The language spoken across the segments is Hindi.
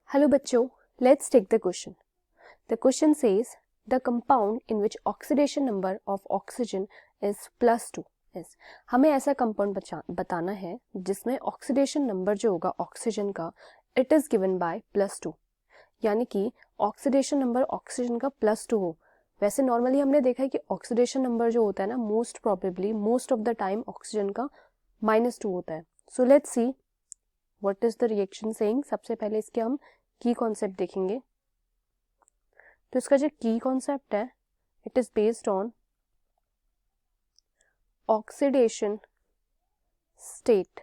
Hello बच्चों, let's take the question. The question says the compound in which oxidation number of oxygen is +2 is. हमें ऐसा कंपाउंड बताना है जिसमें ऑक्सीडेशन नंबर जो होगा ऑक्सीजन का इट इज गिवन बाय +2, यानी कि ऑक्सीडेशन नंबर ऑक्सीजन का +2 हो. वैसे नॉर्मली हमने देखा है कि ऑक्सीडेशन नंबर जो होता है ना most probably most of the time oxygen का -2 होता है. So let's see what is the reaction saying. सबसे पहले इसके हम की कॉन्सेप्ट देखेंगे. तो इसका जो की कॉन्सेप्ट है it is based on oxidation state.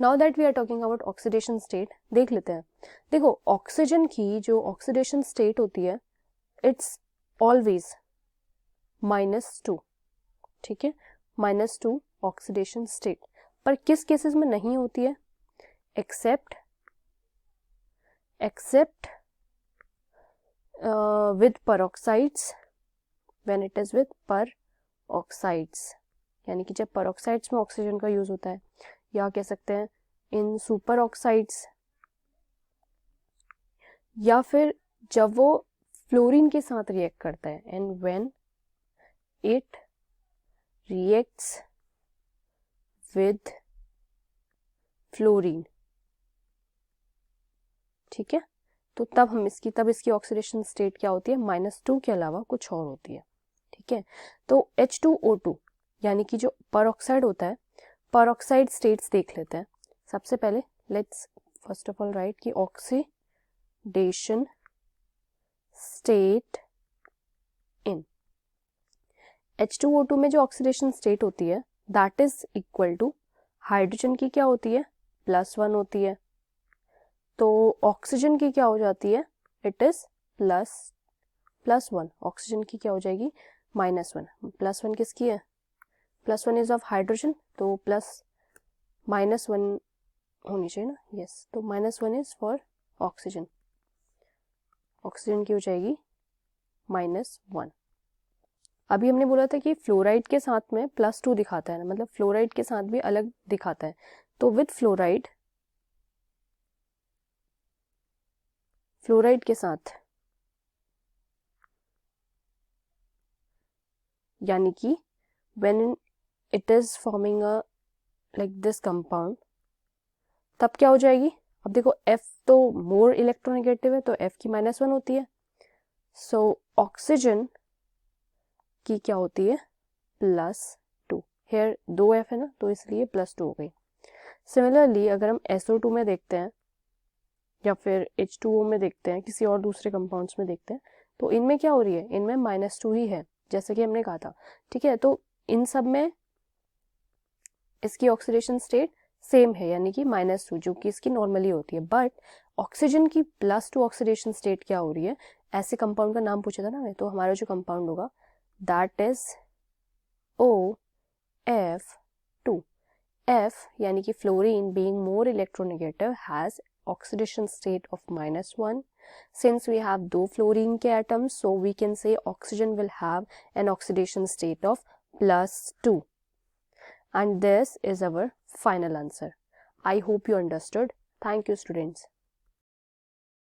Now that we are talking about oxidation state, देख लेते हैं. देखो ऑक्सीजन की जो ऑक्सीडेशन स्टेट होती है इट्स ऑलवेज -2. ठीक है, -2 ऑक्सीडेशन स्टेट. पर किस केसेस में नहीं होती है? Except with peroxides, when it is with peroxides, यानी कि जब peroxides में ऑक्सीजन का यूज होता है, या कह सकते हैं इन सुपर ऑक्साइड्स, या फिर जब वो फ्लोरीन के साथ रिएक्ट करता है. And when it reacts with fluorine, ठीक है, तो तब इसकी ऑक्सीडेशन स्टेट क्या होती है? -2 के अलावा कुछ और होती है. ठीक है, तो H2O2 यानी कि जो परऑक्साइड होता है, परऑक्साइड स्टेट्स देख लेते हैं. सबसे पहले let's first of all write कि ऑक्सीडेशन स्टेट इन H2O2 में जो ऑक्सीडेशन स्टेट होती है that is equal to hydrogen की क्या होती है? +1 होती है. तो ऑक्सीजन की क्या हो जाती है? It is +1. ऑक्सीजन की क्या हो जाएगी? -1. +1 किसकी है? +1 इज ऑफ हाइड्रोजन, तो -1 होनी चाहिए ना. यस, तो -1 इज फॉर ऑक्सीजन. ऑक्सीजन की हो जाएगी -1. अभी हमने बोला था कि फ्लोराइड के साथ में +2 दिखाता है ना, मतलब फ्लोराइड के साथ भी अलग दिखाता है. तो विद फ्लोराइड के साथ यानी कि when it is forming a like this compound, तब क्या हो जाएगी? अब देखो F तो मोर इलेक्ट्रोनेगेटिव है तो F की -1 होती है. सो ऑक्सीजन की क्या होती है? +2. हेयर 2 F है ना, तो इसलिए +2 हो गई. सिमिलरली अगर हम SO2 में देखते हैं या फिर H2O में देखते हैं, किसी और दूसरे कंपाउंड्स में देखते हैं, तो इनमें क्या हो रही है? इनमें -2 ही है, जैसे कि हमने कहा था. ठीक है, तो इन सब में इसकी ऑक्सीडेशन स्टेट सेम है, यानी कि -2 जो कि इसकी नॉर्मली होती है. बट ऑक्सीजन की +2 ऑक्सीडेशन स्टेट क्या हो रही है? ऐसे कंपाउंड का नाम पूछा था ना मैं, तो हमारा जो कंपाउंड होगा दैट इज OF2. F यानी कि fluorine being more electronegative has oxidation state of -1. Since we have दो फ्लोरीन के atoms, so we can say oxygen will have an oxidation state of +2. And this is our final answer. I hope you understood. Thank you, students.